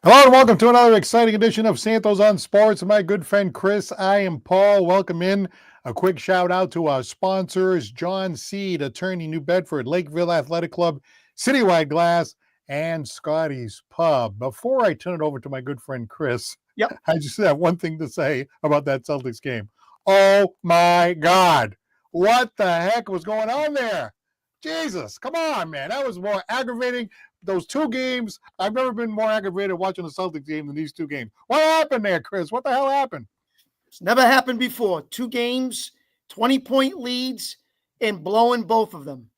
Hello and welcome to another exciting edition of Santos on Sports. My good friend Chris, I am Paul. Welcome in. A quick shout out to our sponsors, John Seed, Attorney, New Bedford, Lakeville Athletic Club, Citywide Glass, and Scotty's Pub. Before I turn it over to my good friend Chris, Yep. I just have one thing to say about that Celtics game. Oh my God. What the heck was going on there? Jesus, come on, man. That was more aggravating. Those two games, I've never been more aggravated watching the Celtics game than these two games. What happened there, Chris? What the hell happened? It's never happened before. 2 games, 20-point leads, and blowing both of them.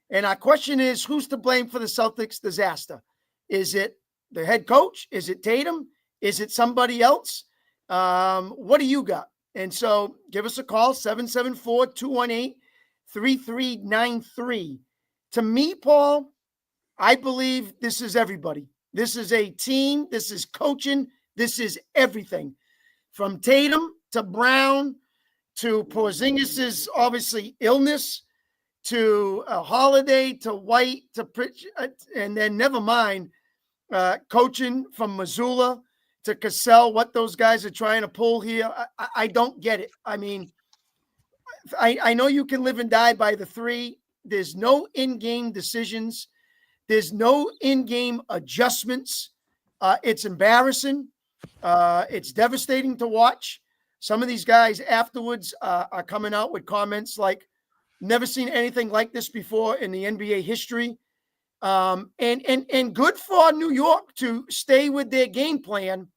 And our question is, who's to blame for the Celtics disaster? Is it the head coach? Is it Tatum? Is it somebody else? What do you got? And so give us a call, 774-218-3393. To me, Paul, I believe this is everybody. This is a team. This is coaching. This is everything. From Tatum to Brown to Porzingis' obviously illness to Holiday to White to Pritchard, and then never mind coaching from Missoula to Cassell, what those guys are trying to pull here. I don't get it. I mean, I know you can live and die by the three. There's no in-game decisions. There's no in-game adjustments. It's embarrassing. It's devastating to watch. Some of these guys afterwards are coming out with comments like, never seen anything like this before in the NBA history. And good for New York to stay with their game plan.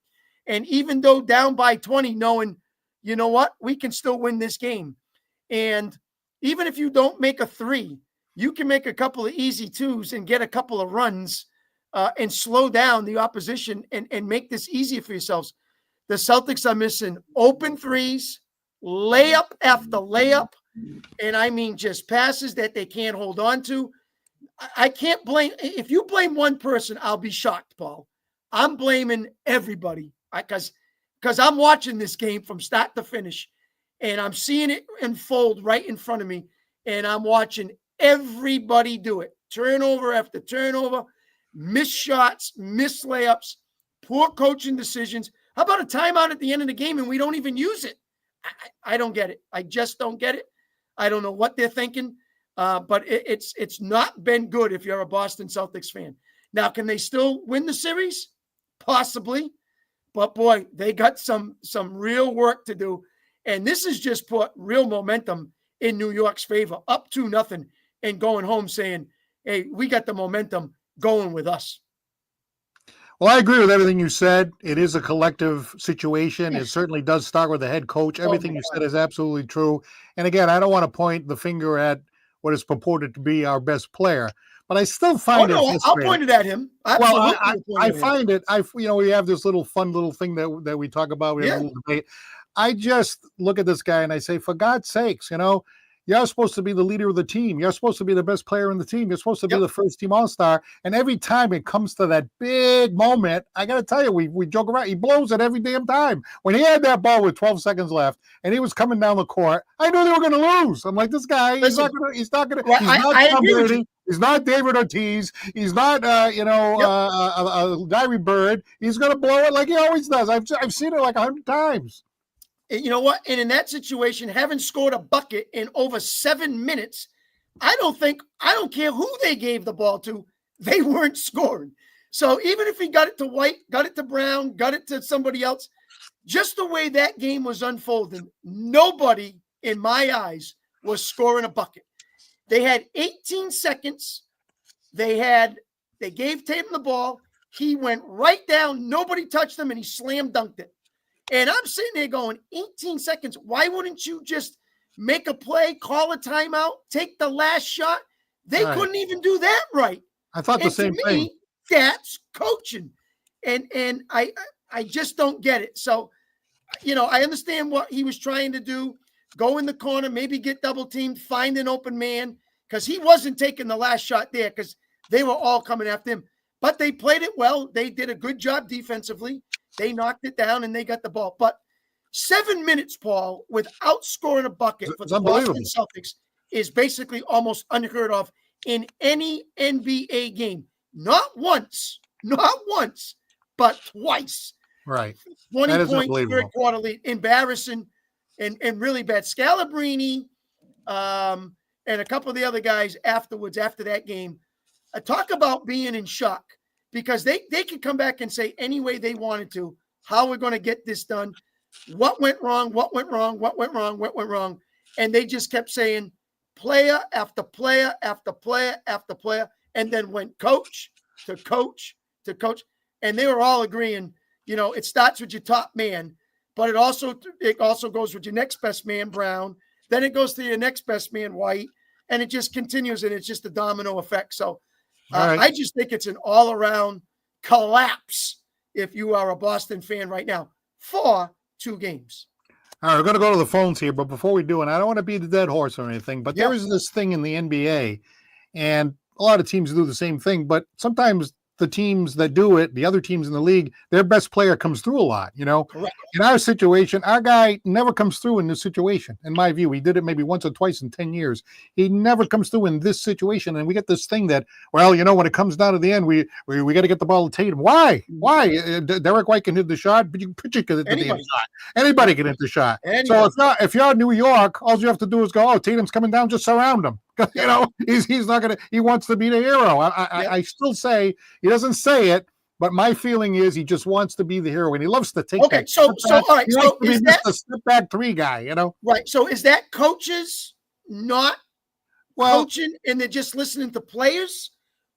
And even though down by 20, knowing, you know what, we can still win this game. And even if you don't make a three, you can make a couple of easy twos and get a couple of runs and slow down the opposition and make this easier for yourselves. The Celtics are missing open threes, layup after layup, and I mean just passes that they can't hold on to. I can't blame – if you blame one person, I'll be shocked, Paul. I'm blaming everybody because I'm watching this game from start to finish, and I'm seeing it unfold right in front of me, and I'm watching everybody do it. Turnover after turnover, missed shots, missed layups, poor coaching decisions. How about a timeout at the end of the game and we don't even use it? I don't get it. I just don't get it. I don't know what they're thinking, but it's not been good if you're a Boston Celtics fan. Now, can they still win the series? Possibly. But, boy, they got some real work to do. And this has just put real momentum in New York's favor, up 2-0, and going home saying, hey, we got the momentum going with us. Well, I agree with everything you said. It is a collective situation. It certainly does start with the head coach. Everything you said is absolutely true. And again, I don't want to point the finger at what is purported to be our best player, but I still find I'll point it at him. Absolutely. Well, I find it. We have this fun little thing that we talk about. We have a little debate. I just look at this guy and I say, for God's sakes, you're supposed to be the leader of the team. You're supposed to be the best player in the team. You're supposed to be the first team all-star. And every time it comes to that big moment, I got to tell you, we joke around. He blows it every damn time. When he had that ball with 12 seconds left and he was coming down the court, I knew they were going to lose. I'm like, this guy, he's not Tom Brady. He's not David Ortiz. He's not, a Larry Bird. He's going to blow it like he always does. I've seen it like 100 times. You know what? And in that situation, having scored a bucket in over 7 minutes, I don't care who they gave the ball to, they weren't scoring. So even if he got it to White, got it to Brown, got it to somebody else, just the way that game was unfolding, nobody in my eyes was scoring a bucket. They had 18 seconds. They gave Tatum the ball. He went right down. Nobody touched him, and he slam dunked it. And I'm sitting there going, 18 seconds. Why wouldn't you just make a play, call a timeout, take the last shot? They couldn't even do that right. I thought the same thing. That's coaching. And I just don't get it. So, I understand what he was trying to do. Go in the corner, maybe get double teamed, find an open man, because he wasn't taking the last shot there because they were all coming after him. But they played it well. They did a good job defensively. They knocked it down and they got the ball. But 7 minutes, Paul, without scoring a bucket for the Boston Celtics is basically almost unheard of in any NBA game. Not once, but twice. Right. 20 That is points, third unbelievable. quarter lead, embarrassing and really bad. Scalabrini and a couple of the other guys afterwards, after that game, talk about being in shock, because they could come back and say any way they wanted to, how we're going to get this done, what went wrong, what went wrong, what went wrong, what went wrong. And they just kept saying player after player after player after player, and then went coach to coach to coach. And they were all agreeing, it starts with your top man, but it also goes with your next best man, Brown. Then it goes to your next best man, White, and it just continues, and it's just a domino effect. So right. I just think it's an all-around collapse if you are a Boston fan right now for 2 games. All right, we're going to go to the phones here, but before we do, and I don't want to be the dead horse or anything, but there is this thing in the NBA, and a lot of teams do the same thing, but sometimes the teams that do it, the other teams in the league, their best player comes through a lot, Correct. In our situation, our guy never comes through in this situation. In my view, he did it maybe once or twice in 10 years. He never comes through in this situation. And we get this thing that, when it comes down to the end, we got to get the ball to Tatum. Why? Derek White can hit the shot, but Pritchard can hit the damn shot. Anybody can hit the shot. Anybody. So if you're New York, all you have to do is go, Tatum's coming down, just surround him. He's not going to, he wants to be the hero. I still say, he doesn't say it, but my feeling is he just wants to be the hero, and he loves to take that. So all right. So is that a step back 3 guy, Right. So is that coaches not coaching and they're just listening to players,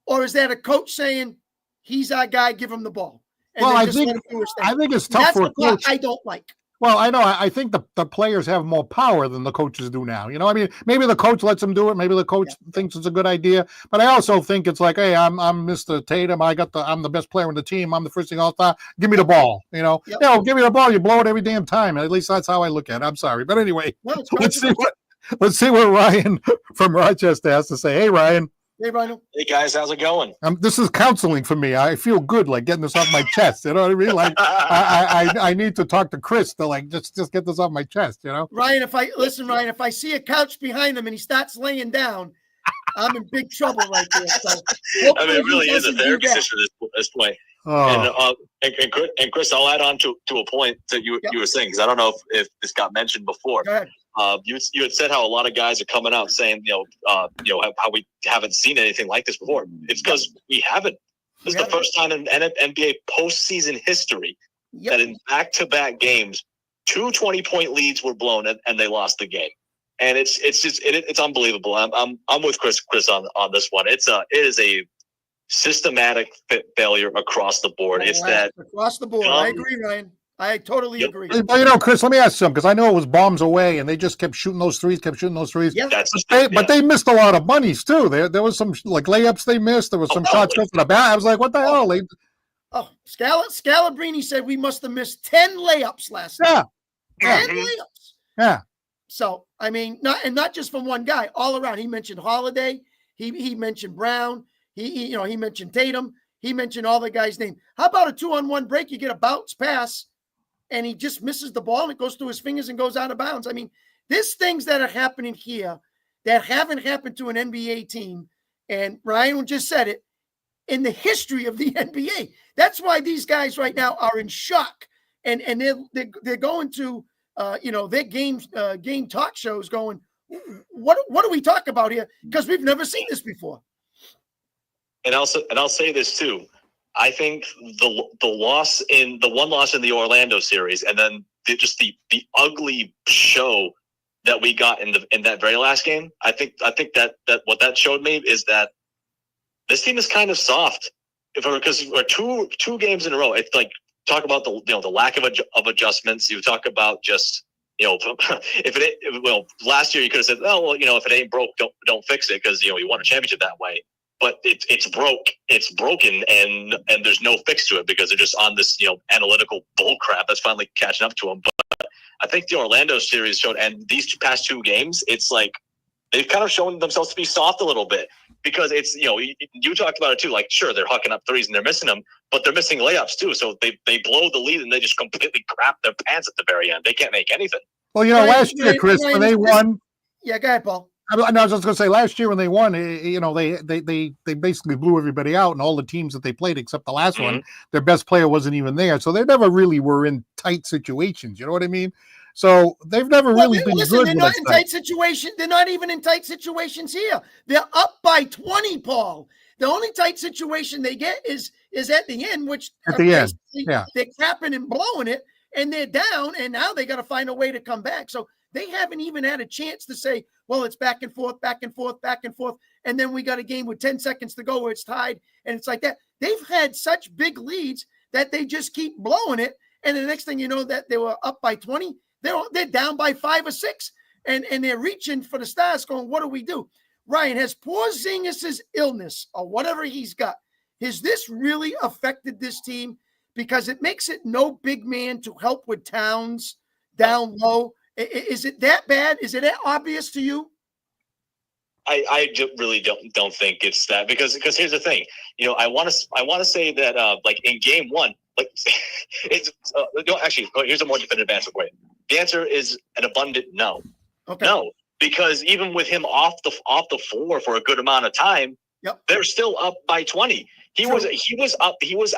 or is that a coach saying he's our guy, give him the ball? And I think it's tough for a coach. I don't like. Well, I know. I think the players have more power than the coaches do now. Maybe the coach lets them do it. Maybe the coach thinks it's a good idea. But I also think it's like, hey, I'm Mr. Tatum. I'm the best player on the team. I'm the first thing all-star. Give me the ball. Give me the ball. You blow it every damn time. At least that's how I look at it. I'm sorry, but anyway, let's see what Ryan from Rochester has to say. Hey, Ryan. Hey, Ryan. Hey, guys. How's it going? This is counseling for me. I feel good, like getting this off my chest. You know what I mean? Like I need to talk to Chris to just get this off my chest. Ryan, if I see a couch behind him and he starts laying down, I'm in big trouble right there. So it really is a therapy session at this point. Oh. And Chris, I'll add on to a point that you were saying, because I don't know if this got mentioned before. Go ahead. You had said how a lot of guys are coming out saying, how we haven't seen anything like this before. It's because we haven't. This is the first time in NBA postseason history that in back-to-back games, 2 20-point leads were blown and they lost the game. And it's unbelievable. I'm with Chris on this one. It is a systematic failure across the board. Across the board. I agree, Ryan. I totally agree. But Chris, let me ask you something, because I know it was bombs away, and they just kept shooting those threes. Yeah. But they missed a lot of bunnies too. There was some layups they missed. There was some shots going to the bat. I was like, what the hell? Scalabrini said we must have missed 10 layups last night. 10 layups. Yeah. So not just from one guy, all around. He mentioned Holiday. He mentioned Brown. He mentioned Tatum. He mentioned all the guys' names. How about a 2-on-1 break? You get a bounce pass, and he just misses the ball, and it goes through his fingers and goes out of bounds. There's things that are happening here that haven't happened to an NBA team, and Ryan just said it, in the history of the NBA. That's why these guys right now are in shock, and they're going to their game talk shows going, what do we talk about here? Because we've never seen this before. And I'll say this too. I think the one loss in the Orlando series, and then the ugly show that we got in that very last game. I think that what that showed me is that this team is kind of soft. Because we're two games in a row. It's like, talk about the lack of adjustments. You talk about just last year you could have said, if it ain't broke, don't fix it, because you won a championship that way. But it's broken, and there's no fix to it, because they're just on this analytical bull crap that's finally catching up to them. But I think the Orlando series showed, and these past 2 games, it's like they've kind of shown themselves to be soft a little bit, because it's you talked about it too. Like, sure, they're hucking up threes and they're missing them, but they're missing layups too. So they blow the lead and they just completely crap their pants at the very end. They can't make anything. Well, last year, Chris, when they won. Yeah, go ahead, Paul. I was just going to say last year when they won, they basically blew everybody out, and all the teams that they played except the last one, their best player wasn't even there, so they never really were in tight situations. You know what I mean? So they've never really been good. They're not in tight situations. They're not even in tight situations here. They're up by 20, Paul. The only tight situation they get is at the end, which at the end, they're crapping and blowing it, and they're down, and now they got to find a way to come back. So they haven't even had a chance to say, well, it's back and forth, back and forth, back and forth, and then we got a game with 10 seconds to go where it's tied, and it's like that. They've had such big leads that they just keep blowing it, and the next thing you know, that they were up by 20, they're down by 5 or 6, and they're reaching for the stars going, what do we do? Ryan, has Porzingis' illness or whatever he's got, has this really affected this team? Because it makes it no big man to help with Towns down low. Is it that bad? Is it that obvious to you? I really don't think it's that, because here's the thing. I want to say that like in game one, like it's actually, here's a more definitive answer for you. The answer is an abundant no. Okay. No, because even with him off the floor for a good amount of time, they're still up by 20. He was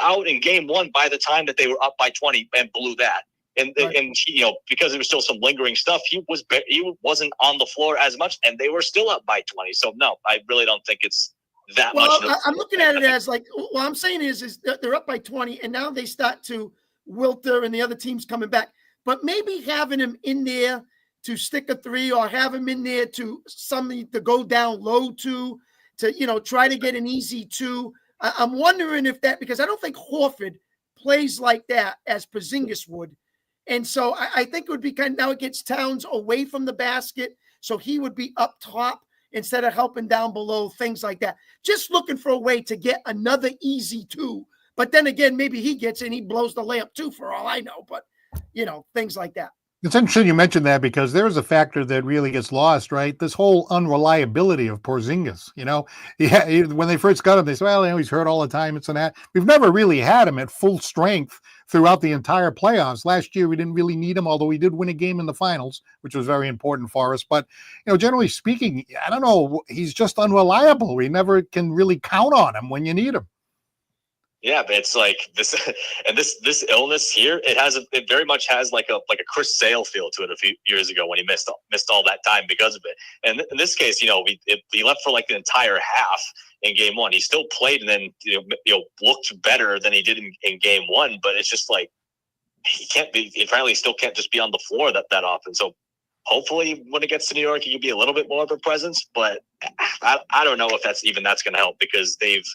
out in game one by the time that they were up by 20 and blew that. And because there was still some lingering stuff, he wasn't on the floor as much, and they were still up by 20. So no, I really don't think it's that much. I'm looking at it as like, what I'm saying is they're up by 20, and now they start to wilter, and the other team's coming back. But maybe having him in there to stick a three, or have him in there to something to go down low to try to get an easy 2. I'm wondering if that, because I don't think Horford plays like that as Porzingis would. And so I think it would be now it gets Towns away from the basket, so he would be up top instead of helping down below, things like that. Just looking for a way to get another easy 2. But then again, maybe he gets in, he blows the layup too, for all I know. But, things like that. It's interesting you mentioned that, because there is a factor that really gets lost, right? This whole unreliability of Porzingis. When they first got him, they said, well, he's hurt all the time. It's an that. We've never really had him at full strength throughout the entire playoffs. Last year, we didn't really need him, although we did win a game in the finals, which was very important for us. But, generally speaking, I don't know, he's just unreliable. We never can really count on him when you need him. Yeah, but it's like this, and this illness here, it very much has like a Chris Sale feel to it a few years ago when he missed all that time because of it. And in this case, he left for like the entire half in game one. He still played, and then looked better than he did in game one. But it's just like he apparently still can't just be on the floor that often. So hopefully when it gets to New York, he can be a little bit more of a presence. But I don't know if that's going to help, because they've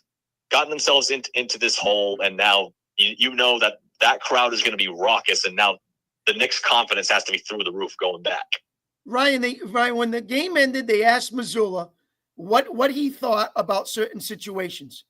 gotten themselves into this hole, and now that crowd is going to be raucous, and now the Knicks' confidence has to be through the roof going back. Ryan, when the game ended, they asked Mazzulla what he thought about certain situations,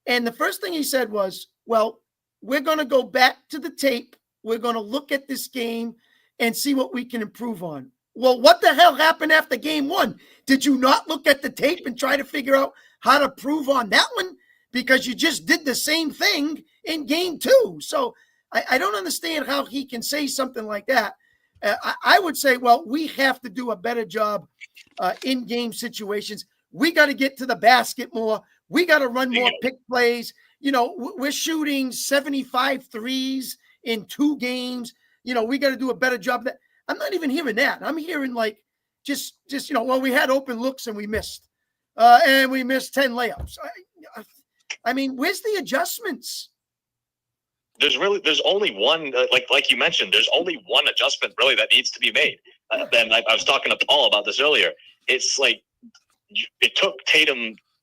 and the first thing he said was, "Well, we're going to go back to the tape. We're going to look at this game and see what we can improve on." Well, what the hell happened after game one? Did you not look at the tape and try to figure out how to improve on that one? Because you just did the same thing in game 2. So I don't understand how he can say something like that. I would say, well, we have to do a better job in game situations. We got to get to the basket more. We got to run more pick plays. We're shooting 75 threes in 2 games. We got to do a better job of that. I'm not even hearing that. I'm hearing like just well, we had open looks and we missed. And we missed 10 layups. I mean, where's the adjustments? There's only one, like you mentioned, there's only one adjustment really that needs to be made. And I was talking to Paul about this earlier. It's like it took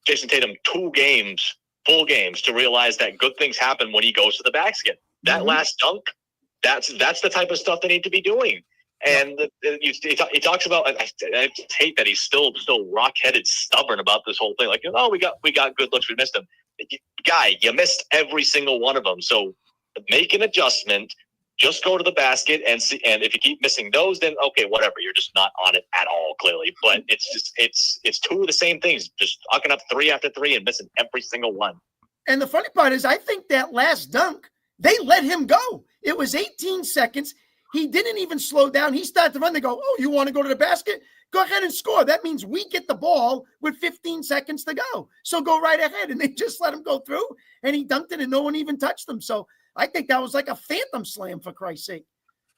Jason Tatum 2 games, full games, to realize that good things happen when he goes to the basket. That last dunk, that's the type of stuff they need to be doing. And he talks about, I hate that he's still rock-headed, stubborn about this whole thing. Like, we got good looks, we missed them. Guy, you missed every single one of them. So make an adjustment. Just go to the basket and see. And if you keep missing those, then okay, whatever. You're just not on it at all, clearly. But it's 2 of the same things. Just hucking up 3 after 3 and missing every single one. And the funny part is, I think that last dunk, they let him go. It was 18 seconds. He didn't even slow down. He started to run. They go, "Oh, you want to go to the basket? Go ahead and score. That means we get the ball with 15 seconds to go. So go right ahead. And they just let him go through, and he dunked it, and no one even touched him. So I think that was like a phantom slam, for Christ's sake.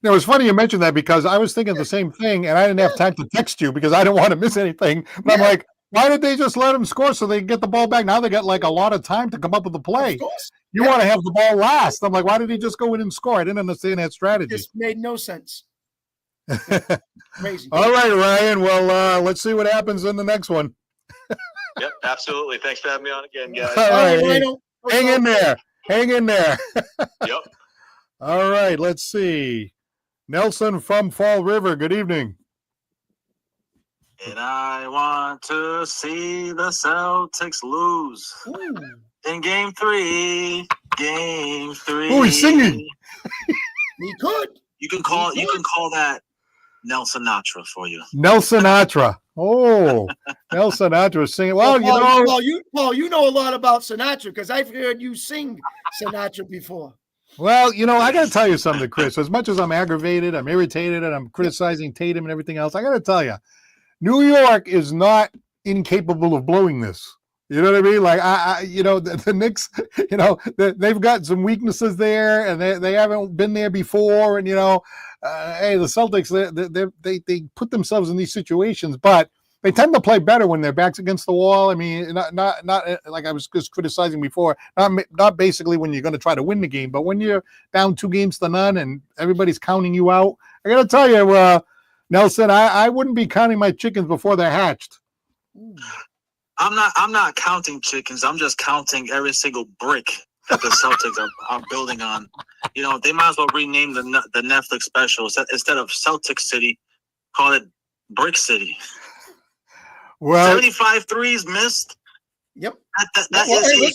It was funny you mentioned that because I was thinking the same thing, and I didn't have time to text you because I didn't want to miss anything. But I'm like, why did they just let him score so they can get the ball back? Now they got like a lot of time to come up with the play. You want to have the ball last. I'm like, why did he just go in and score? I didn't understand that strategy. It just made no sense. Crazy. All right, Ryan. Well, let's see what happens in the next one. Yep, absolutely. Thanks for having me on again, guys. All right. Hang in there. Hang in there. Yep. All right. Let's see. Nelson from Fall River. Good evening. And I want to see the Celtics lose. Ooh. In game three. Oh, he's singing. He could. You can call that Nelson Sinatra for you. Nelson Sinatra. Oh, Nelson Sinatra singing. Well, Paul, you know a lot about Sinatra because I've heard you sing Sinatra before. Well, I got to tell you something, Chris. As much as I'm aggravated, I'm irritated, and I'm criticizing Tatum and everything else, I got to tell you, New York is not incapable of blowing this. You know what I mean? Like, the Knicks, they've got some weaknesses there, and they haven't been there before. And, hey, the Celtics, they put themselves in these situations, but they tend to play better when their back's against the wall. I mean, not like I was just criticizing before, not basically when you're going to try to win the game, but when you're down 2-0 and everybody's counting you out. I got to tell you, Nelson, I wouldn't be counting my chickens before they're hatched. I'm not counting chickens. I'm just counting every single brick that the Celtics are building on. They might as well rename the Netflix special instead of Celtic City, call it Brick City. Well, 75 threes missed. Yep.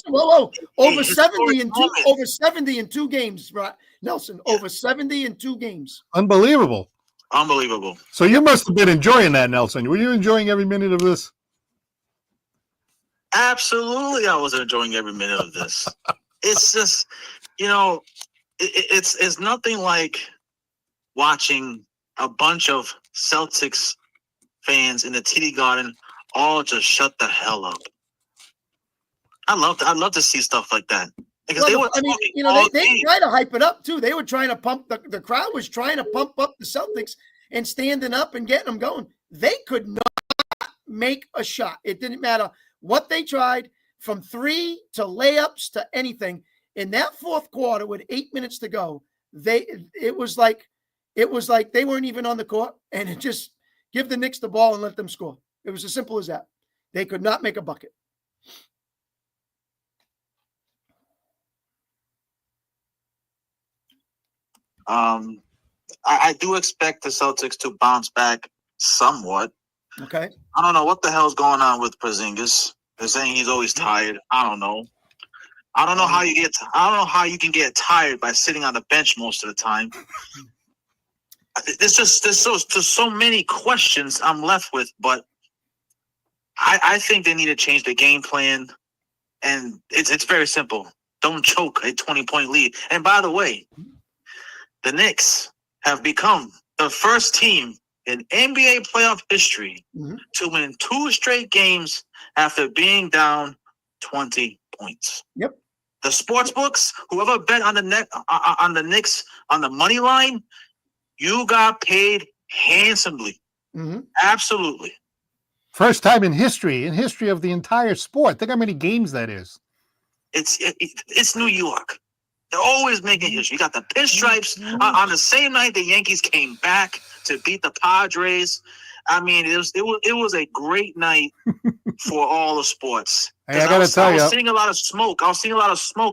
Whoa. Over 70 in 2 games, right? Nelson, over 70 in 2 games. Unbelievable. So you must have been enjoying that, Nelson. Were you enjoying every minute of this? Absolutely, I was enjoying every minute of this. It's just, it's nothing like watching a bunch of Celtics fans in the TD Garden all just shut the hell up. I'd love to see stuff like that. Because they try to hype it up too. They were trying to pump the crowd was trying to pump up the Celtics and standing up and getting them going. They could not make a shot. It didn't matter what they tried, from 3 to layups to anything. In that fourth quarter with 8 minutes to go, it was like they weren't even on the court, and it just give the Knicks the ball and let them score. It was as simple as that. They could not make a bucket. I do expect the Celtics to bounce back somewhat. Okay. I don't know what the hell's going on with Porzingis. They're saying he's always tired. I don't know. I don't know how you can get tired by sitting on the bench most of the time. There's so many questions I'm left with, but I think they need to change the game plan, and it's very simple. Don't choke a 20-point lead. And by the way, the Knicks have become the first team in NBA playoff history to win 2 straight games after being down 20 points. Yep. The sports books, whoever bet on the Knicks on the money line, you got paid handsomely. Mm-hmm. Absolutely. First time in history of the entire sport. Think how many games that is. It's New York. They're always making history. You got the pinstripes on the same night the Yankees came back to beat the Padres. I mean, it was a great night for all the sports. Hey, I gotta tell you, I was seeing a lot of smoke.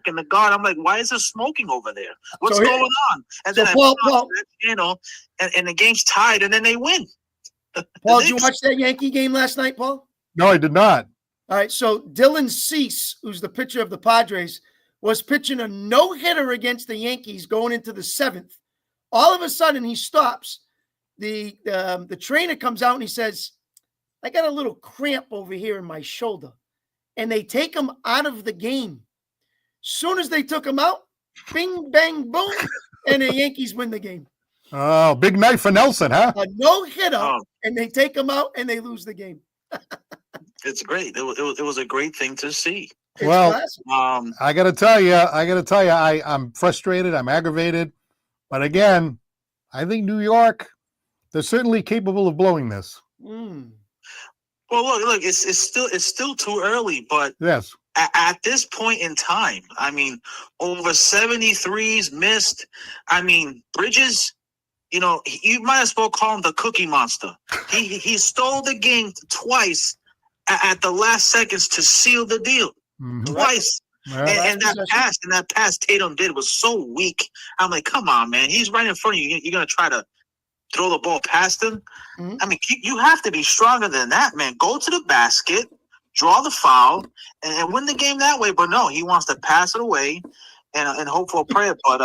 In the garden. I'm like, why is there smoking over there? What's going on? And then and the game's tied, and then they win. Paul, did you watch that Yankee game last night, Paul? No, I did not. All right, so Dylan Cease, who's the pitcher of the Padres, was pitching a no-hitter against the Yankees going into the 7th. All of a sudden, he stops. The trainer comes out and he says, I got a little cramp over here in my shoulder. And they take him out of the game. Soon as they took him out, bing, bang, boom, and the Yankees win the game. Oh, big night for Nelson, huh? A no-hitter, Oh. and they take him out and they lose the game. It's great. It was a great thing to see. It's Well, classic. I got to tell you, I'm frustrated. I'm aggravated. But again, I think New York, they're certainly capable of blowing this. Mm. Well, look, it's still too early, but Yes. at this point in time, I mean, over 73s missed. I mean, Bridges, you know, you might as well call him the Cookie Monster. He stole the game twice at the last seconds to seal the deal. Mhm. Twice. Yeah. And that pass Tatum did was so weak. I'm like, come on, man. He's right in front of you. You're going to try to throw the ball past him? Mhm. I mean, you have to be stronger than that, man. Go to the basket, draw the foul, and win the game that way. But no, he wants to pass it away and hope for a prayer. But,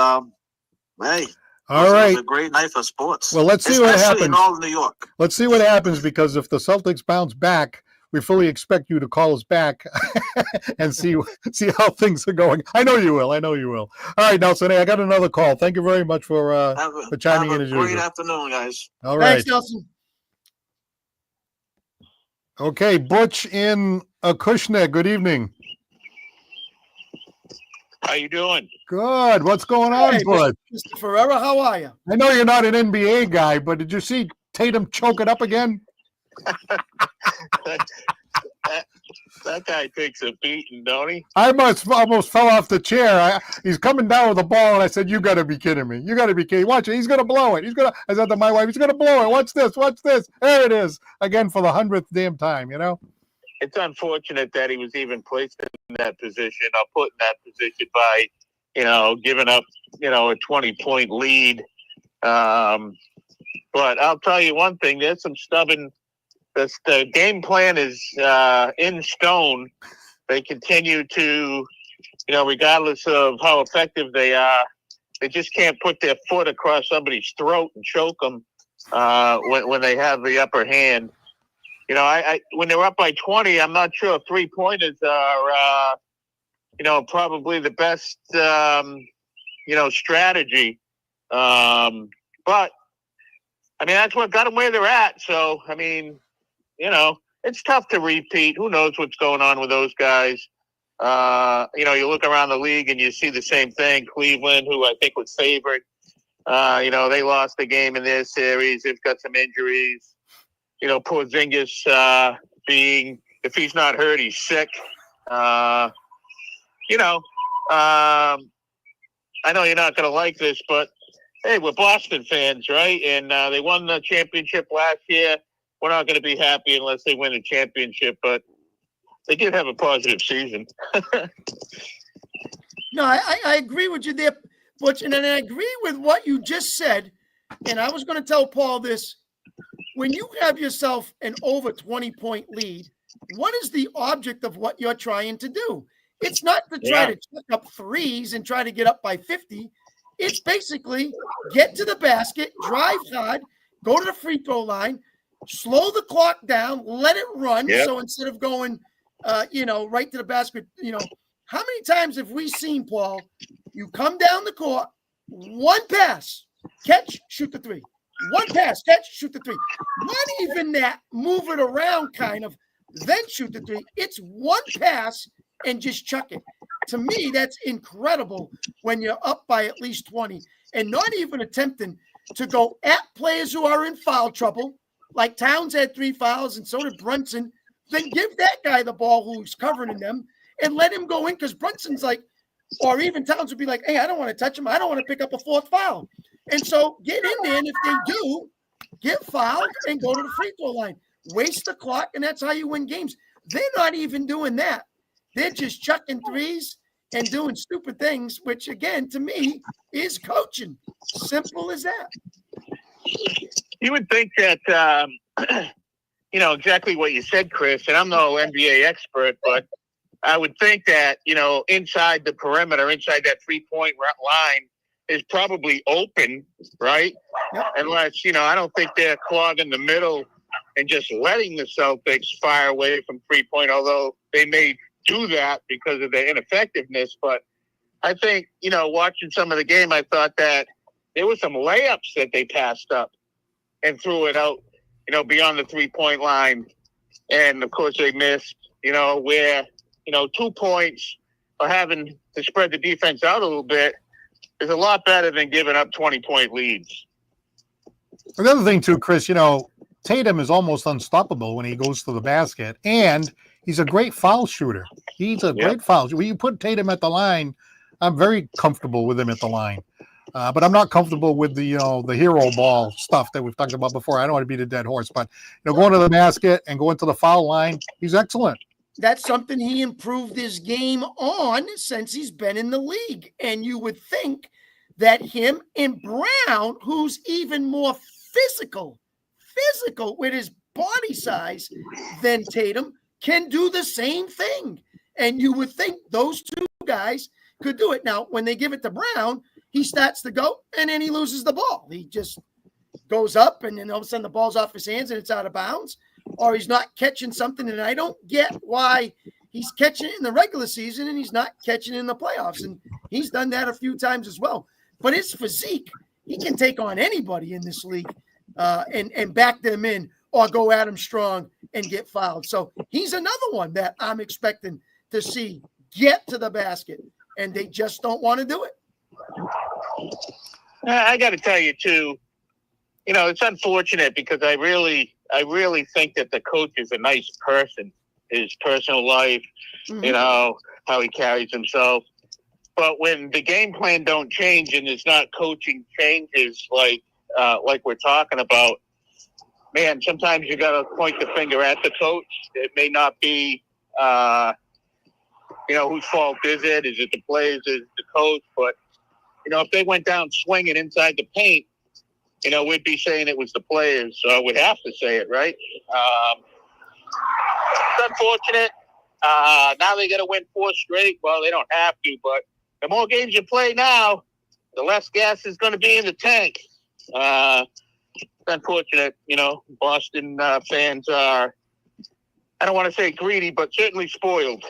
hey. All right. It was a great night for sports. Well, let's see what especially happens. in all of New York. Let's see what happens, because if the Celtics bounce back, we fully expect you to call us back and see how things are going. I know you will. All right, Nelson. Hey, I got another call. Thank you very much for chiming in as usual. Have a great afternoon, guys. All right. Thanks, Nelson. Okay, Butch in Acushnet. Good evening. How you doing? Good. What's going on, Hey, Butch? Mr. Ferreira, how are you? I know you're not an NBA guy, but did you see Tatum choke it up again? That guy takes a beating, don't he? I almost fell off the chair. He's coming down with the ball, and I said, "You got to be kidding me! You got to be kidding! Watch it! He's gonna blow it! I said to my wife, "He's gonna blow it! Watch this! Watch this! There it is again for the 100th damn time!" You know. It's unfortunate that he was even placed in that position or put in that position by, giving up, a 20-point lead. But I'll tell you one thing: there's some stubborn. The game plan is in stone. They continue to, regardless of how effective they are, they just can't put their foot across somebody's throat and choke them when they have the upper hand. When they're up by 20, I'm not sure 3-pointers are, probably the best, strategy. But, that's what got them where they're at. So, it's tough to repeat. Who knows what's going on with those guys? You look around the league and you see the same thing. Cleveland, who I think was favored, they lost the game in their series. They've got some injuries. Porzingis if he's not hurt, he's sick. I know you're not going to like this, but hey, we're Boston fans, right? And they won the championship last year. We're not going to be happy unless they win a championship, but they did have a positive season. No, I agree with you there, Butch, and I agree with what you just said. And I was going to tell Paul this. When you have yourself an over 20-point lead, what is the object of what you're trying to do? It's not to try to chuck up threes and try to get up by 50. It's basically get to the basket, drive hard, go to the free throw line, slow the clock down, let it run. Yep. So instead of going, right to the basket, how many times have we seen, Paul, you come down the court, one pass, catch, shoot the three. One pass, catch, shoot the three. Not even that, move it around kind of, then shoot the three. It's one pass and just chuck it. To me, that's incredible when you're up by at least 20 and not even attempting to go at players who are in foul trouble. Like Towns had 3 fouls and so did Brunson. Then give that guy the ball who's covering them and let him go in, because Brunson's like, or even Towns would be like, hey, I don't want to touch him. I don't want to pick up a 4th foul. And so get in there, and if they do, get fouled and go to the free throw line. Waste the clock, and that's how you win games. They're not even doing that. They're just chucking threes and doing stupid things, which, again, to me, is coaching. Simple as that. You would think that, exactly what you said, Chris, and I'm no NBA expert, but I would think that, inside the perimeter, inside that 3-point line is probably open, right? Yep. Unless, I don't think they're clogging the middle and just letting the Celtics fire away from 3-point, although they may do that because of their ineffectiveness. But I think, watching some of the game, I thought that, there were some layups that they passed up and threw it out, beyond the 3-point line. And of course they missed, where, 2 points or having to spread the defense out a little bit is a lot better than giving up 20-point leads. Another thing too, Chris, Tatum is almost unstoppable when he goes to the basket, and he's a great foul shooter. He's a great foul shooter. When you put Tatum at the line, I'm very comfortable with him at the line. But I'm not comfortable with the hero ball stuff that we've talked about before. I don't want to beat a dead horse, but going to the basket and going to the foul line, he's excellent. That's something he improved his game on since he's been in the league. And you would think that him and Brown, who's even more physical with his body size than Tatum, can do the same thing. And you would think those two guys could do it. Now, when they give it to Brown, he starts to go, and then he loses the ball. He just goes up, and then all of a sudden the ball's off his hands, and it's out of bounds, or he's not catching something. And I don't get why he's catching it in the regular season and he's not catching it in the playoffs. And he's done that a few times as well. But his physique, he can take on anybody in this league and back them in or go at him strong and get fouled. So he's another one that I'm expecting to see get to the basket, and they just don't want to do it. I got to tell you too, it's unfortunate because I really think that the coach is a nice person, his personal life, how he carries himself. But when the game plan don't change and there's not coaching changes like we're talking about, man, sometimes you got to point the finger at the coach. It may not be, whose fault is it? Is it the players? Is it the coach? But if they went down swinging inside the paint, we'd be saying it was the players. So we'd have to say it, right? It's unfortunate. Now they got to win 4 straight. Well, they don't have to, but the more games you play now, the less gas is going to be in the tank. It's unfortunate, Boston fans are, I don't want to say greedy, but certainly spoiled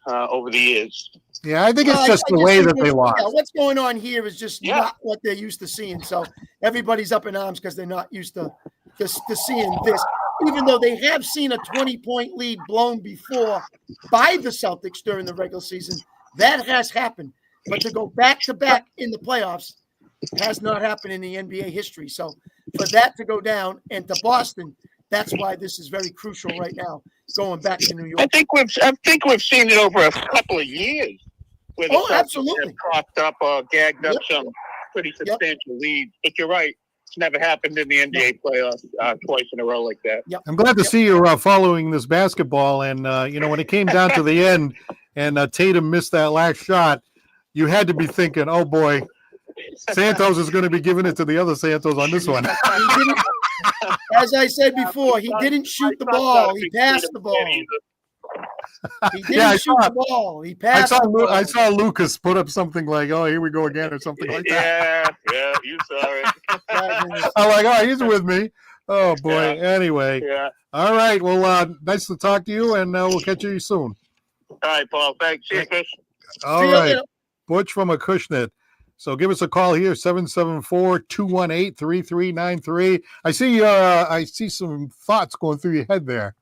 over the years. Yeah, I think it's just the way that they lost. Yeah, what's going on here is just not what they're used to seeing. So everybody's up in arms because they're not used to seeing this. Even though they have seen a 20-point lead blown before by the Celtics during the regular season, that has happened. But to go back-to-back in the playoffs has not happened in the NBA history. So for that to go down and to Boston, that's why this is very crucial right now, going back to New York. I think we've seen it over a couple of years. Where the Celtics absolutely. have propped up or gagged up some pretty substantial leads. But you're right. It's never happened in the NBA playoffs twice in a row like that. Yep. I'm glad to see you following this basketball. And, when it came down to the end and Tatum missed that last shot, you had to be thinking, oh, boy, Santos is going to be giving it to the other Santos on this one. As I said before, he didn't shoot the ball. He passed the ball. He didn't shoot the ball. He passed the ball. I saw Lucas put up something like, oh, here we go again or something like that. Yeah, you saw it. I'm like, oh, he's with me. Oh, boy. Yeah. Anyway. Yeah. All right. Well, nice to talk to you, and we'll catch you soon. All right, Paul. Thanks. See you, Chris. All right. Butch from Acushnet. So give us a call here, 774-218-3393. I see some thoughts going through your head there.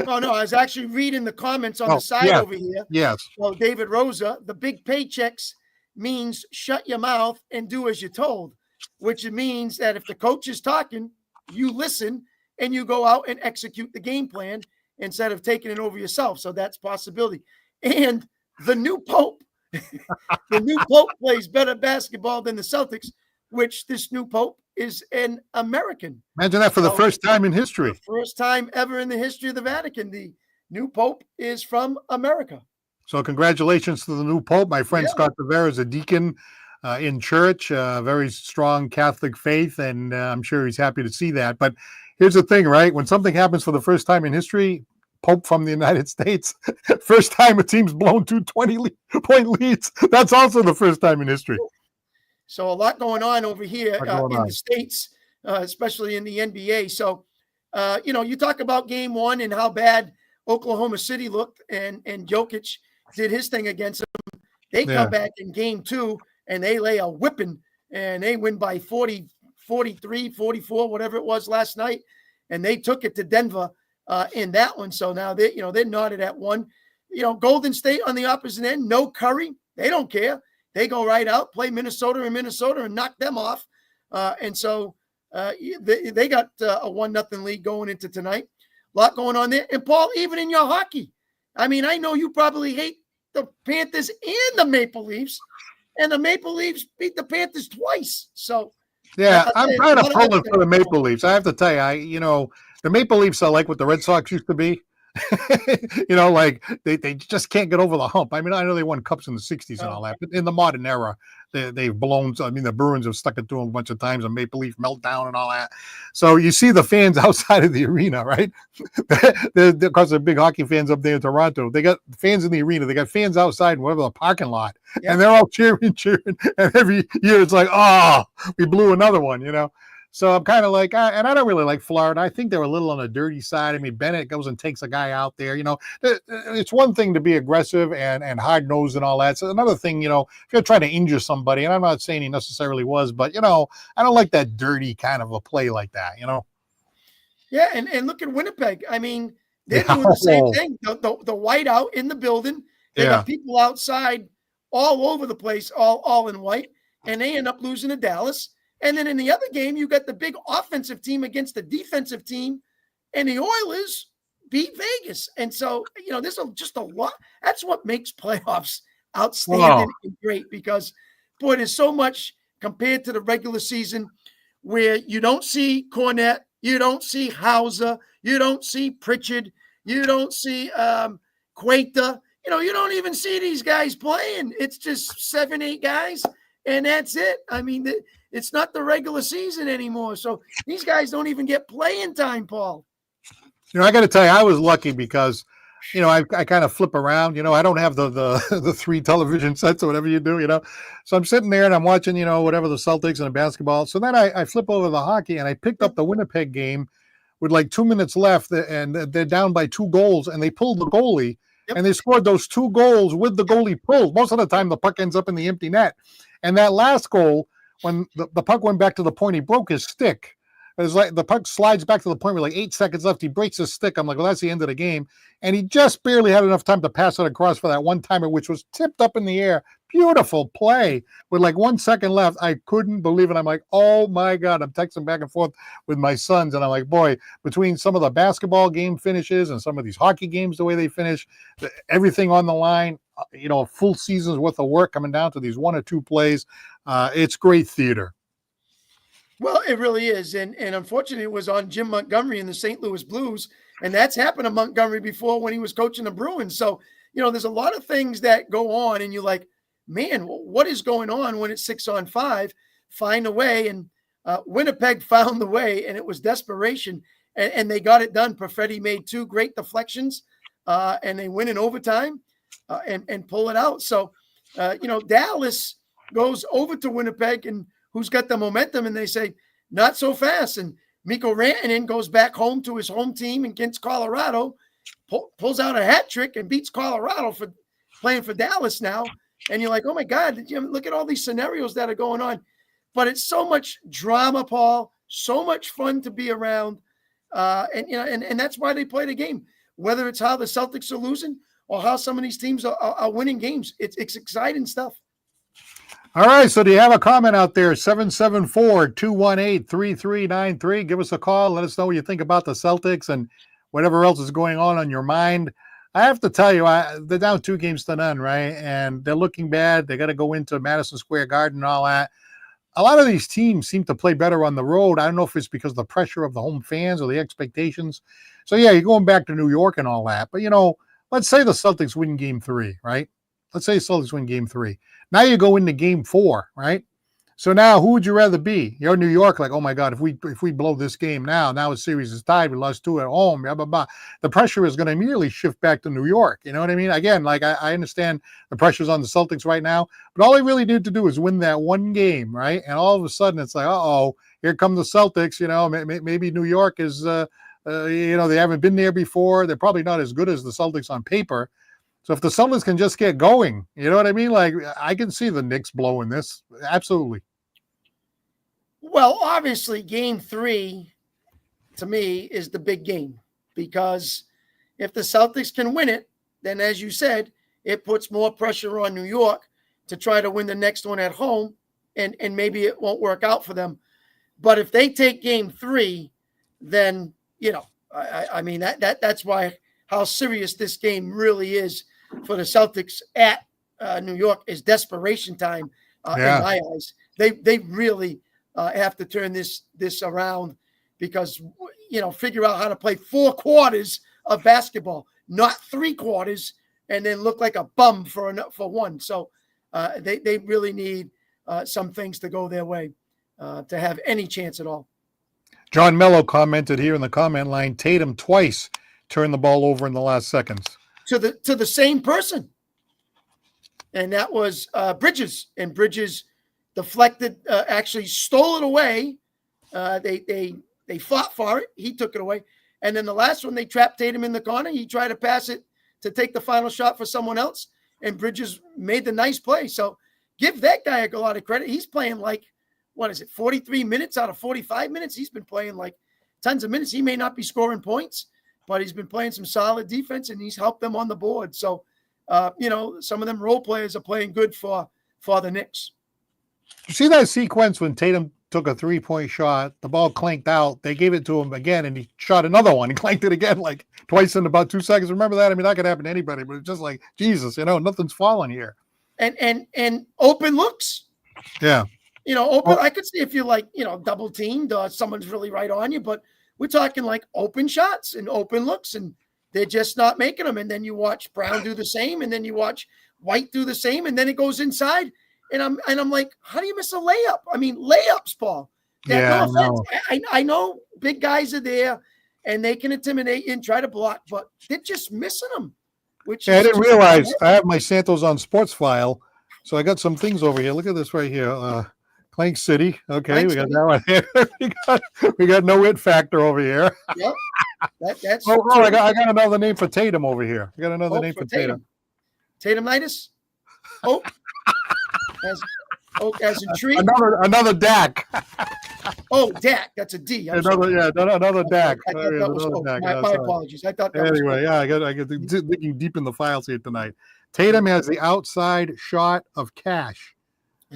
Oh, no, I was actually reading the comments on the side over here. Yes. Well, David Rosa, the big paychecks means shut your mouth and do as you're told, which means that if the coach is talking, you listen and you go out and execute the game plan instead of taking it over yourself. So that's a possibility. And the new Pope, plays better basketball than the Celtics, which this new Pope is an American. Imagine that for the first time in history. First time ever in the history of the Vatican. The new Pope is from America. So congratulations to the new Pope. My friend Scott Rivera is a deacon in church, very strong Catholic faith, and I'm sure he's happy to see that. But here's the thing, right? When something happens for the first time in history, Pope from the United States, first time a team's blown 2 20-point leads. That's also the first time in history. So a lot going on over here in the States, especially in the NBA. So, you talk about game 1 and how bad Oklahoma City looked and Jokic did his thing against them. They come back in game 2 and they lay a whipping and they win by 40, 43, 44, whatever it was last night. And they took it to Denver in that one. So now they're knotted at 1. Golden State on the opposite end, no Curry. They don't care. They go right out, play Minnesota and knock them off. And so they got a 1-0 lead going into tonight. A lot going on there. And Paul, even in your hockey, I mean, I know you probably hate the Panthers and the Maple Leafs, and the Maple Leafs beat the Panthers twice. So yeah, I'm kind of pulling for the Maple Leafs. I have to tell you, the Maple Leafs are like what the Red Sox used to be. Like they just can't get over the hump. I mean, I know they won cups in the 60s and all that, but in the modern era, they've blown. I mean, the Bruins have stuck it to them a bunch of times, a Maple Leaf meltdown and all that. So you see the fans outside of the arena, right? Because they're big hockey fans up there in Toronto. They got fans in the arena. They got fans outside in whatever the parking lot, and they're all cheering. And every year it's like, oh, we blew another one, So I'm kind of like, and I don't really like Florida. I think they're a little on the dirty side. I mean, Bennett goes and takes a guy out there. It's one thing to be aggressive and hard-nosed and all that. So another thing, if you're trying to injure somebody, and I'm not saying he necessarily was, but, I don't like that dirty kind of a play like that, Yeah, and look at Winnipeg. I mean, they're doing the same thing. The white out in the building. They got people outside all over the place, all in white, and they end up losing to Dallas. And then in the other game, you got the big offensive team against the defensive team, and the Oilers beat Vegas. And so, this is just a lot. That's what makes playoffs outstanding and great because, boy, there's so much compared to the regular season where you don't see Cornette, you don't see Hauser, you don't see Pritchard, you don't see Quater. You don't even see these guys playing. It's just 7, 8 guys, and that's it. I mean, it's not the regular season anymore. So these guys don't even get playing time, Paul. I got to tell you, I was lucky because, I kind of flip around. I don't have the 3 television sets or whatever you do, So I'm sitting there and I'm watching, whatever the Celtics and the basketball. So then I flip over the hockey and I picked up the Winnipeg game with like 2 minutes left and they're down by 2 goals and they pulled the goalie and they scored those 2 goals with the goalie pulled. Most of the time the puck ends up in the empty net. And that last goal, when the puck went back to the point, he broke his stick. It was like the puck slides back to the point with like 8 seconds left. He breaks his stick. I'm like, well, that's the end of the game. And he just barely had enough time to pass it across for that one timer, which was tipped up in the air. Beautiful play with like 1 second left. I couldn't believe it. I'm like, oh my God. I'm texting back and forth with my sons. And I'm like, boy, between some of the basketball game finishes and some of these hockey games, the way they finish, everything on the line, a full season's worth of work coming down to these 1 or 2 plays. It's great theater. Well, it really is. And unfortunately, it was on Jim Montgomery and the St. Louis Blues. And that's happened to Montgomery before when he was coaching the Bruins. So, there's a lot of things that go on. And you're like, man, what is going on when it's 6-on-5? Find a way. And Winnipeg found the way. And it was desperation. And they got it done. Perfetti made 2 great deflections. And they win in overtime and pull it out. So, Dallas goes over to Winnipeg and who's got the momentum, and they say, not so fast. And Mikko Rantanen goes back home to his home team against Colorado, pulls out a hat trick and beats Colorado for playing for Dallas now. And you're like, oh my God, look at all these scenarios that are going on. But it's so much drama, Paul, so much fun to be around. And that's why they play the game, whether it's how the Celtics are losing or how some of these teams are winning games. It's exciting stuff. All right, so do you have a comment out there? 774-218-3393. Give us a call. Let us know what you think about the Celtics and whatever else is going on your mind. I have to tell you, they're down 2-0, right? And they're looking bad. They got to go into Madison Square Garden and all that. A lot of these teams seem to play better on the road. I don't know if it's because of the pressure of the home fans or the expectations. So, yeah, you're going back to New York and all that. But, let's say the Celtics win Game 3, right? Let's say the Celtics win Game 3. Now you go into Game 4, right? So now who would you rather be? You're New York, like, oh my God, if we blow this game now the series is tied, we lost 2 at home, blah, blah, blah. The pressure is going to immediately shift back to New York. You know what I mean? Again, like I understand the pressure's on the Celtics right now, but all they really need to do is win that one game, right? And all of a sudden it's like, uh-oh, here come the Celtics. Maybe New York is, they haven't been there before. They're probably not as good as the Celtics on paper. So if the Celtics can just get going, you know what I mean? Like, I can see the Knicks blowing this. Absolutely. Well, obviously, game 3 to me is the big game, because if the Celtics can win it, then as you said, it puts more pressure on New York to try to win the next one at home, and maybe it won't work out for them. But if they take game 3, then I mean that's why how serious this game really is for the Celtics at New York is desperation time in my eyes. They really have to turn this around, because figure out how to play 4 quarters of basketball, not 3 quarters, and then look like a bum for one. So they really need some things to go their way to have any chance at all. John Mello commented here in the comment line, Tatum twice turned the ball over in the last seconds. To the same person. And that was Bridges. And Bridges deflected, actually stole it away. They fought for it. He took it away. And then the last one, they trapped Tatum in the corner. He tried to pass it to take the final shot for someone else, and Bridges made the nice play. So give that guy a lot of credit. He's playing 43 minutes out of 45 minutes? He's been playing like tons of minutes. He may not be scoring points, but he's been playing some solid defense, and he's helped them on the board. So, some of them role players are playing good for the Knicks. You see that sequence when Tatum took a 3-point shot, the ball clanked out, they gave it to him again, and he shot another one. He clanked it again like twice in about 2 seconds. Remember that? I mean, that could happen to anybody, but it's just like, Jesus, nothing's falling here. And open looks. Yeah. I could see if you're double teamed or someone's really right on you, but we're talking like open shots and open looks, and they're just not making them. And then you watch Brown do the same, and then you watch White do the same, and then it goes inside. And I'm like, how do you miss a layup? I mean, layups, Paul. Yeah, no offense. I know big guys are there, and they can intimidate you and try to block, but they're just missing them. I didn't realize I have my Santos on sports file, so I got some things over here. Look at this right here. Clank City. Okay, we got that one here. we got no it factor over here. Yep. That's I got another name for Tatum over here. I got another name for Tatum. Tatum-nitis? Oh. As in tree. Another Dak. Oh, Dak. That's a D. Another Dak. My apologies. I thought that anyway, I got digging deep in the files here tonight. Tatum has the outside shot of cash.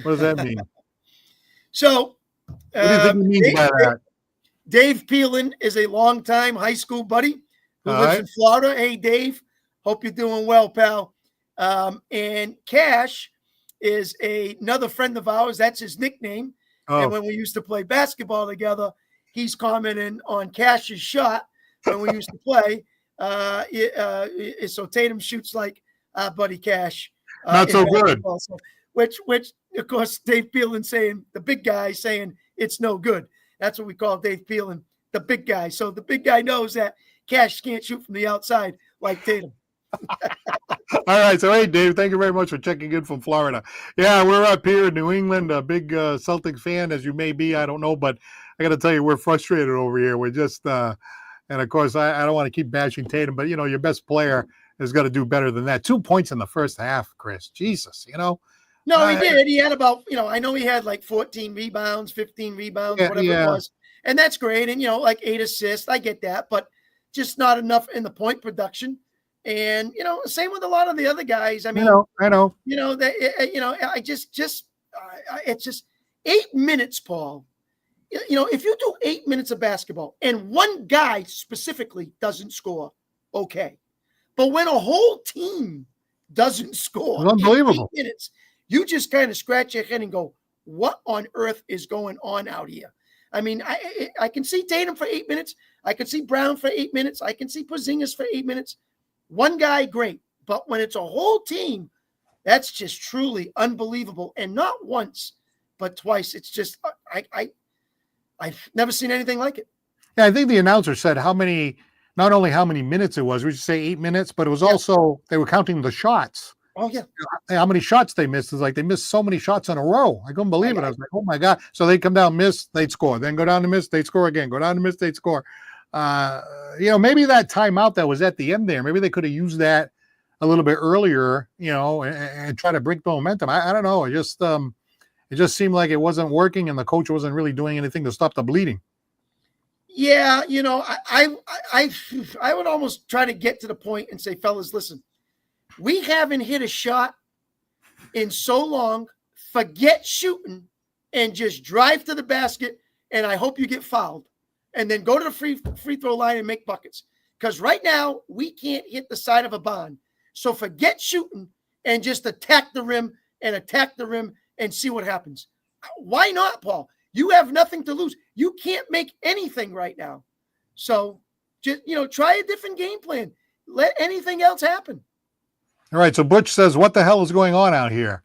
What does that mean? So, what do you think he means by that? Dave Peelan is a longtime high school buddy who lives in Florida. Hey, Dave. Hope you're doing well, pal. And Cash is another friend of ours. That's his nickname. Oh. And when we used to play basketball together, he's commenting on Cash's shot when we used to play. So Tatum shoots like buddy Cash. Not so good. So, which of course Dave Peelan saying, the big guy saying it's no good. That's what we call Dave Peelan, the big guy. So the big guy knows that Cash can't shoot from the outside like Tatum. All right. So, hey, Dave, thank you very much for checking in from Florida. Yeah, we're up here in New England, a big Celtics fan, as you may be. I don't know, but I got to tell you, we're frustrated over here. We're just, and of course, I don't want to keep bashing Tatum, but, your best player has got to do better than that. 2 points in the first half, Chris. Jesus, No, he did. He had about, I know he had like 14 rebounds, 15 rebounds, whatever it was. And that's great. And, like 8 assists. I get that, but just not enough in the point production. And, same with a lot of the other guys. I mean, I know. It's just 8 minutes, Paul. If you do 8 minutes of basketball and one guy specifically doesn't score, okay. But when a whole team doesn't score, it's unbelievable. 8 minutes, you just kind of scratch your head and go, what on earth is going on out here? I mean, I can see Tatum for 8 minutes. I can see Brown for 8 minutes. I can see Porzingis for 8 minutes. One guy, great. But when it's a whole team, that's just truly unbelievable. And not once, but twice. It's just, I've never seen anything like it. Yeah, I think the announcer said not only how many minutes it was, we should say 8 minutes, but it was also, they were counting the shots. Oh, yeah. How many shots they missed. It's like they missed so many shots in a row. I couldn't believe it. I was like, oh, my God. So they'd come down, miss, they'd score. Then go down to miss, they'd score again. Go down to miss, they'd score. Maybe that timeout that was at the end there, maybe they could have used that a little bit earlier, and try to break the momentum. I don't know. It It just seemed like it wasn't working, and the coach wasn't really doing anything to stop the bleeding. Yeah, I would almost try to get to the point and say, fellas, listen, we haven't hit a shot in so long. Forget shooting and just drive to the basket, and I hope you get fouled. And then go to the free throw line and make buckets. Because right now, we can't hit the side of a barn. So forget shooting and just attack the rim and see what happens. Why not, Paul? You have nothing to lose. You can't make anything right now. So just, try a different game plan. Let anything else happen. All right. So Butch says, what the hell is going on out here?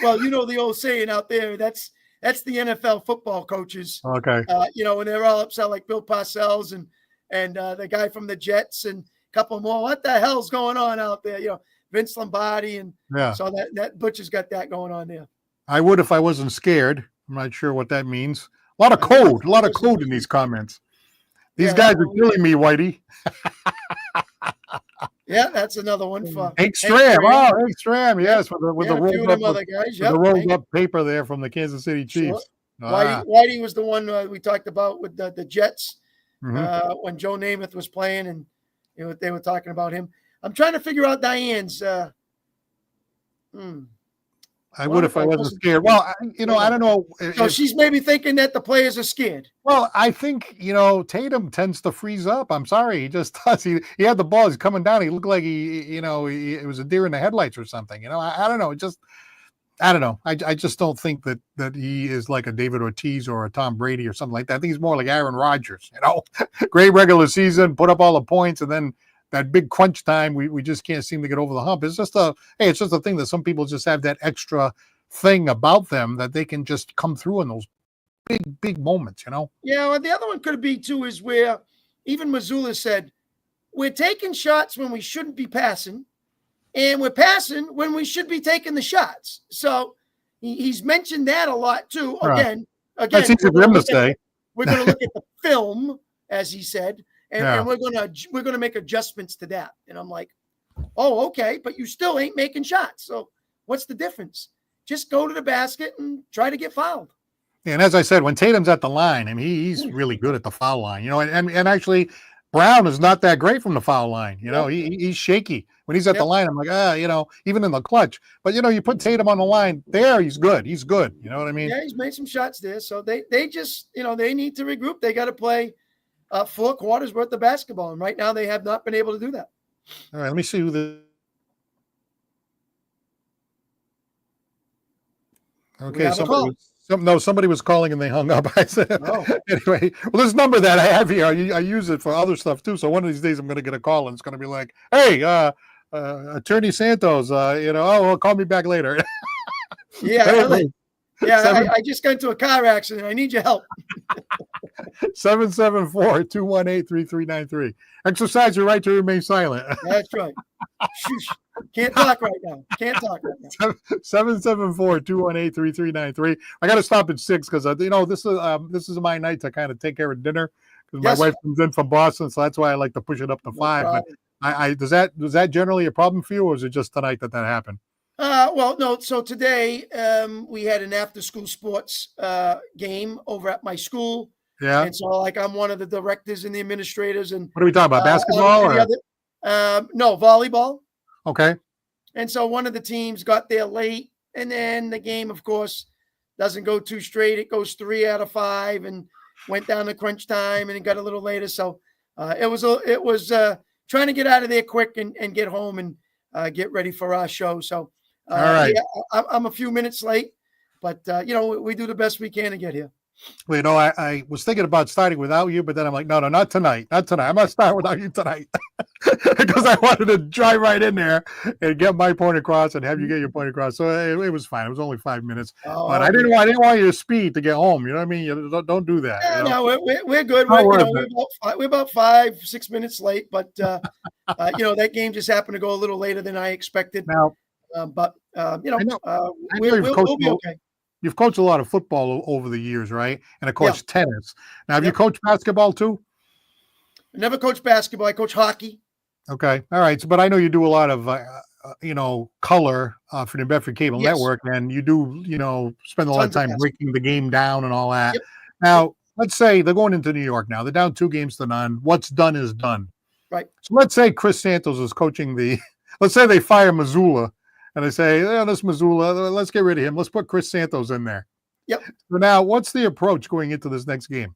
Well, the old saying out there, that's the NFL football coaches. Okay. And they're all upset like Bill Parcells and the guy from the Jets and a couple more. What the hell's going on out there? Vince Lombardi. And so that Butch has got that going on there. I would if I wasn't scared. I'm not sure what that means. A lot of code in these comments. These guys are killing me, Whitey. Yeah, that's another one for Hank Stram. Oh, Hank Stram, yes, with the rolled up paper there from the Kansas City Chiefs. Sure. Whitey was the one we talked about with the Jets when Joe Namath was playing, and they were talking about him. I'm trying to figure out Diane's. I would if I wasn't scared. Well, I don't know. So she's maybe thinking that the players are scared. Well, I think, Tatum tends to freeze up. I'm sorry. He just does. He had the ball. He's coming down. He looked like it was a deer in the headlights or something. I don't know. I don't know. I just don't think that he is like a David Ortiz or a Tom Brady or something like that. I think he's more like Aaron Rodgers, great regular season, put up all the points, and then that big crunch time, we just can't seem to get over the hump. It's just a thing that some people just have that extra thing about them that they can just come through in those big moments, Yeah, well, the other one could be too is where even Mazzulla said, we're taking shots when we shouldn't be passing, and we're passing when we should be taking the shots. So he's mentioned that a lot too. Again, that's easy for him to say. We're going to look at the film, as he said. And we're gonna make adjustments to that. And I'm like, oh, okay, but you still ain't making shots. So what's the difference? Just go to the basket and try to get fouled. And as I said, when Tatum's at the line, I mean, he's really good at the foul line. And actually, Brown is not that great from the foul line. He's shaky when he's at the line. I'm like, even in the clutch. But you put Tatum on the line there, he's good. He's good. You know what I mean? Yeah, he's made some shots there. So they just they need to regroup. They got to play 4 quarters worth of basketball, and right now they have not been able to do that. All right, let me see who the. Okay, somebody was calling and they hung up. I said, Anyway, well, this number that I have here, I use it for other stuff too. So one of these days I'm going to get a call and it's going to be like, "Hey, Attorney Santos, call me back later." Yeah, I just got into a car accident. I need your help. 774-218-3393. Exercise your right to remain silent. That's right. Can't talk right now. 774-218-3393. I got to stop at 6 because this is my night to kind of take care of dinner because my wife comes in from Boston, so that's why I like to push it up to 5. But was that generally a problem for you, or was it just tonight that happened? Well, no. So today we had an after-school sports game over at my school. Yeah. And so, I'm one of the directors and the administrators. And what are we talking about? Basketball? No, volleyball. Okay. And so one of the teams got there late, and then the game, of course, doesn't go too straight. It goes 3 out of 5, and went down to crunch time, and it got a little later. So it was trying to get out of there quick and get home and get ready for our show. So all right, I'm a few minutes late, but we do the best we can to get here. Well, I was thinking about starting without you, but then I'm like, no, not tonight. I'm not starting without you tonight because I wanted to drive right in there and get my point across and have you get your point across. So it was fine. It was only 5 minutes, but I didn't want you to speed to get home. You know what I mean? Don't do that. Yeah, no, we're good. We're about 5-6 minutes late, but that game just happened to go a little later than I expected. Now, we'll be okay. You've coached a lot of football over the years, right? And of course, tennis. Now, have you coached basketball too? I never coached basketball. I coach hockey. Okay. All right. But I know you do a lot of color for the Bedford Cable Yes. Network, and you do, spend a lot of Tons of time basketball. breaking the game down and all that. Yep. Now, let's say they're going into New York now. They're down 2-0. What's done is done. Right. So let's say Chris Santos is coaching let's say they fire Missoula, and they say, this Missoula, let's get rid of him. Let's put Chris Santos in there. Yep. So now, what's the approach going into this next game?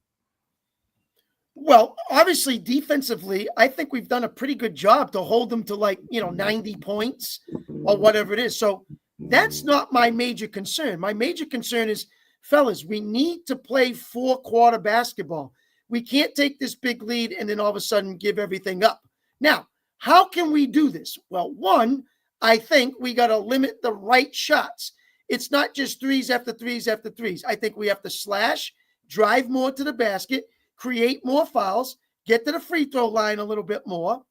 Well, obviously, defensively, I think we've done a pretty good job to hold them to 90 points or whatever it is. So that's not my major concern. My major concern is, fellas, we need to play 4-quarter basketball. We can't take this big lead and then all of a sudden give everything up. Now, how can we do this? Well, one, I think we got to limit the right shots. It's not just threes after threes after threes. I think we have to slash, drive more to the basket, create more fouls, get to the free throw line a little bit more,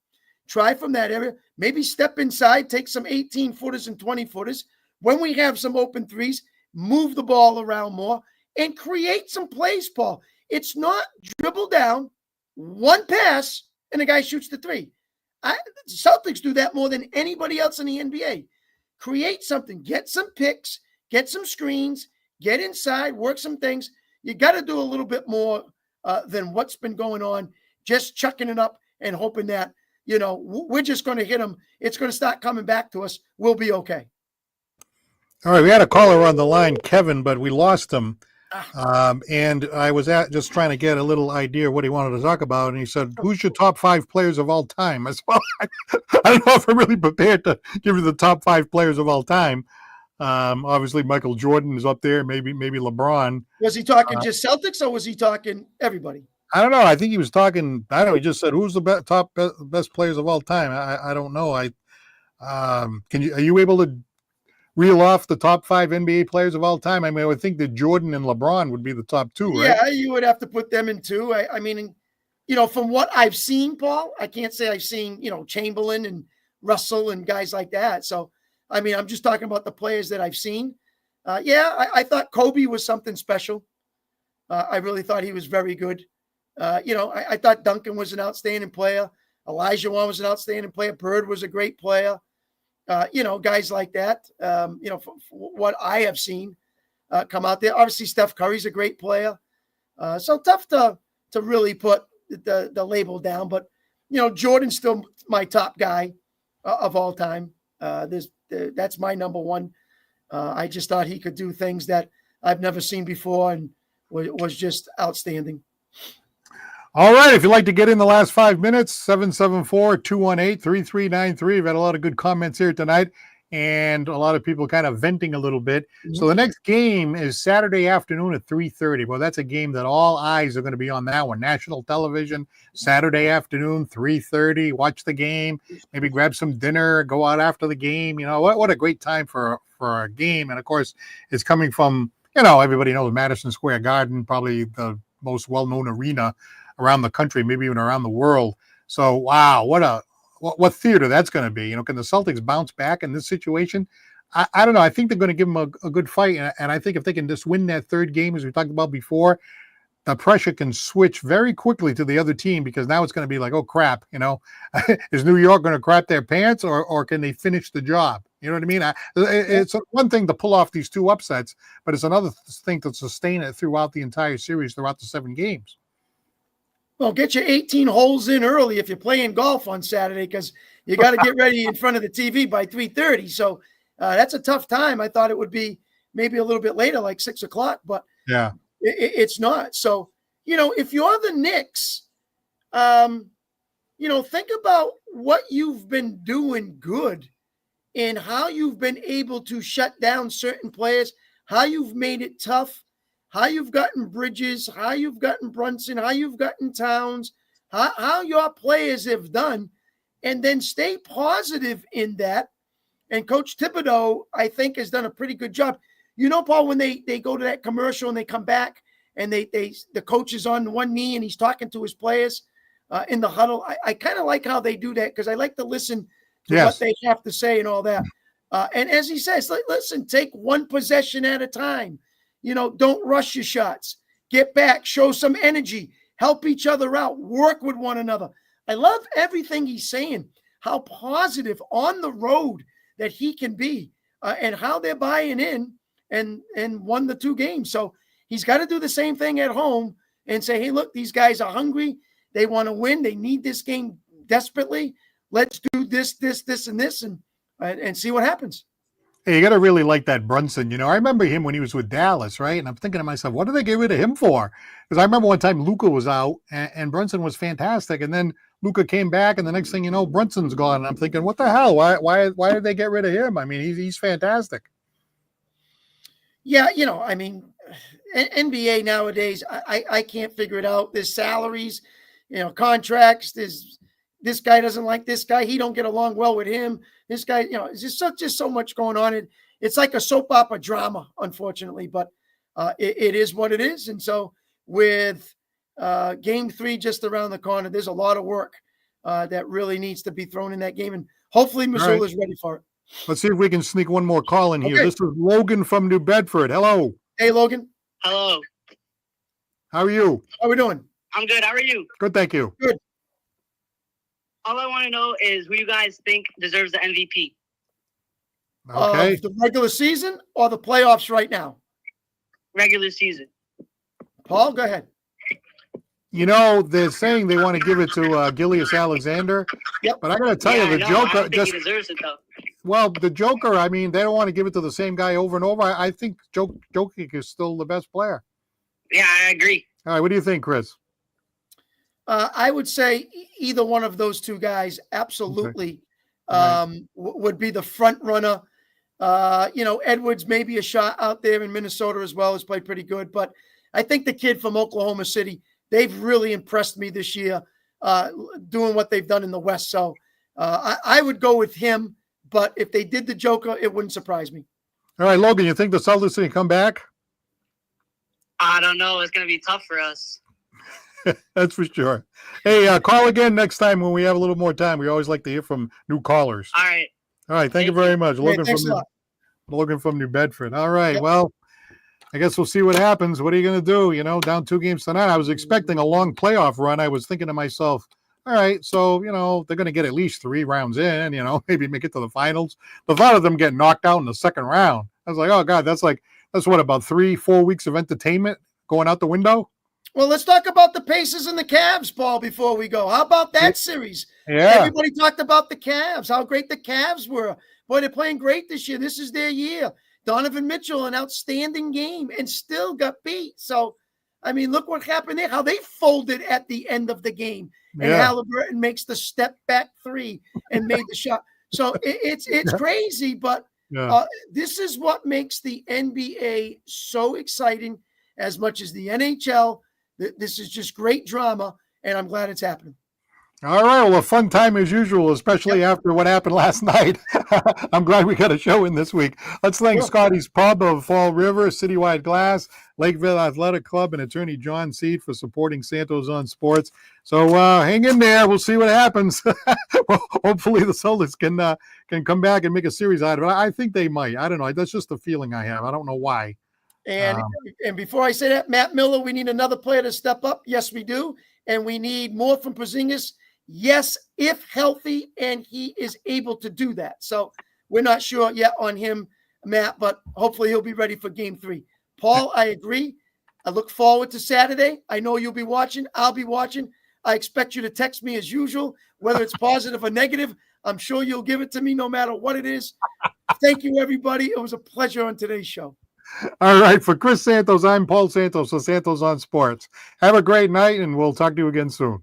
try from that area, maybe step inside, take some 18-footers and 20-footers. When we have some open threes, move the ball around more and create some plays, Paul. It's not dribble down, one pass, and the guy shoots the three. Celtics do that more than anybody else in the NBA. Create something, get some picks, get some screens, get inside, work some things. You got to do a little bit more than what's been going on, just chucking it up and hoping that, we're just going to hit them. It's going to start coming back to us. We'll be okay. All right, we had a caller on the line, Kevin, but we lost him. And I was just trying to get a little idea of what he wanted to talk about. And he said, who's your top 5 players of all time? I said, well, I don't know if I'm really prepared to give you the top 5 players of all time. Obviously, Michael Jordan is up there, maybe LeBron. Was he talking just Celtics or was he talking everybody? I don't know. I think he was talking, I don't know, he just said, who's the best players of all time? I don't know. Are you able to reel off the top 5 NBA players of all time? I mean, I would think that Jordan and LeBron would be the top 2, right? Yeah, you would have to put them in 2. I mean, from what I've seen, Paul, I can't say I've seen, Chamberlain and Russell and guys like that. So, I mean, I'm just talking about the players that I've seen. I thought Kobe was something special. I really thought he was very good. I thought Duncan was an outstanding player. Elijah Wan was an outstanding player. Bird was a great player. Guys like that, for what I have seen come out there. Obviously, Steph Curry's a great player. So tough to really put the label down. But, Jordan's still my top guy of all time. That's my number one. I just thought he could do things that I've never seen before and was just outstanding. All right. If you'd like to get in the last 5 minutes, 774-218-3393. We've had a lot of good comments here tonight and a lot of people kind of venting a little bit. Mm-hmm. So the next game is Saturday afternoon at 3:30. Well, that's a game that all eyes are going to be on that one. National television, Saturday afternoon, 3:30. Watch the game, maybe grab some dinner, go out after the game. What a great time for a game. And, of course, it's coming from, everybody knows Madison Square Garden, probably the most well-known arena around the country, maybe even around the world. So, wow, what theater that's going to be. Can the Celtics bounce back in this situation? I don't know. I think they're going to give them a good fight. And I think if they can just win that third game, as we talked about before, the pressure can switch very quickly to the other team because now it's going to be like, oh, crap, is New York going to crap their pants or can they finish the job? You know what I mean? It's one thing to pull off these 2 upsets, but it's another thing to sustain it throughout the entire series, throughout the 7 games. Well, get your 18 holes in early if you're playing golf on Saturday because you got to get ready in front of the TV by 3:30. So that's a tough time. I thought it would be maybe a little bit later, like 6 o'clock, but yeah, it's not. So, if you're the Knicks, think about what you've been doing good and how you've been able to shut down certain players, how you've made it tough, how you've gotten Bridges, how you've gotten Brunson, how you've gotten Towns, how your players have done, and then stay positive in that. And Coach Thibodeau, I think, has done a pretty good job. Paul, when they go to that commercial and they come back and the coach is on one knee and he's talking to his players in the huddle, I kind of like how they do that because I like to listen to what they have to say and all that. And as he says, listen, take one possession at a time. Don't rush your shots. Get back, show some energy, help each other out, work with one another. I love everything he's saying, how positive on the road that he can be and how they're buying in and won the 2 games. So he's got to do the same thing at home and say, hey, look, these guys are hungry. They want to win. They need this game desperately. Let's do this, and this, and see what happens. Hey, you got to really like that Brunson. I remember him when he was with Dallas, right? And I'm thinking to myself, what did they get rid of him for? Because I remember one time Luka was out and Brunson was fantastic. And then Luka came back, and the next thing you know, Brunson's gone. And I'm thinking, what the hell? Why did they get rid of him? I mean, he's fantastic. Yeah, I mean, NBA nowadays, I can't figure it out. There's salaries, contracts. This guy doesn't like this guy. He don't get along well with him. This guy, it's just so much going on. It's like a soap opera drama, unfortunately, but it is what it is. And so with game 3 just around the corner, there's a lot of work that really needs to be thrown in that game. And hopefully Missoula is ready for it. Let's see if we can sneak one more call in here. Okay. This is Logan from New Bedford. Hello. Hey, Logan. Hello. How are you? How we doing? I'm good. How are you? Good, thank you. Good. All I want to know is who you guys think deserves the MVP. Okay. The regular season or the playoffs right now? Regular season. Paul, go ahead. They're saying they want to give it to Gilius Alexander. Yep. But I got to tell you, the I Joker don't think he deserves it, though. Well, the Joker, I mean, they don't want to give it to the same guy over and over. I think Jokic is still the best player. Yeah, I agree. All right, what do you think, Chris? I would say either one of those 2 guys absolutely would be the front runner. Edwards maybe a shot out there in Minnesota as well, has played pretty good. But I think the kid from Oklahoma City, they've really impressed me this year doing what they've done in the West. So I would go with him. But if they did the Joker, it wouldn't surprise me. All right, Logan, you think the Celtics can come back? I don't know. It's going to be tough for us. That's for sure. Hey, call again next time when we have a little more time. We always like to hear from new callers. All right. All right, thank you very much. Hey, Logan from New Bedford. All right, Well, I guess we'll see what happens. What are you going to do? Down 2 games tonight. I was expecting a long playoff run. I was thinking to myself, all right, so, they're going to get at least 3 rounds in, maybe make it to the finals. The thought of them getting knocked out in the second round, I was like, oh, God, that's what, about 3-4 weeks of entertainment going out the window? Well, let's talk about the Pacers and the Cavs, Paul, before we go. How about that series? Yeah. Everybody talked about the Cavs, how great the Cavs were. Boy, they're playing great this year. This is their year. Donovan Mitchell, an outstanding game, and still got beat. So, I mean, look what happened there, how they folded at the end of the game. And Halliburton makes the step back 3 and made the shot. So it's crazy, but this is what makes the NBA so exciting as much as the NHL. This is just great drama, and I'm glad it's happening. All right. Well, a fun time as usual, especially after what happened last night. I'm glad we got a show in this week. Let's thank Scotty's Pub of Fall River, Citywide Glass, Lakeville Athletic Club, and attorney John Seed for supporting Santos on Sports. So hang in there. We'll see what happens. Hopefully the Celtics can come back and make a series out of it. I think they might. I don't know. That's just the feeling I have. I don't know why. And before I say that, Matt Miller, we need another player to step up. Yes, we do. And we need more from Porzingis. Yes, if healthy, and he is able to do that. So we're not sure yet on him, Matt, but hopefully he'll be ready for game 3. Paul, I agree. I look forward to Saturday. I know you'll be watching. I'll be watching. I expect you to text me as usual, whether it's positive or negative. I'm sure you'll give it to me no matter what it is. Thank you, everybody. It was a pleasure on today's show. All right. For Chris Santos, I'm Paul Santos of Santos on Sports. Have a great night, and we'll talk to you again soon.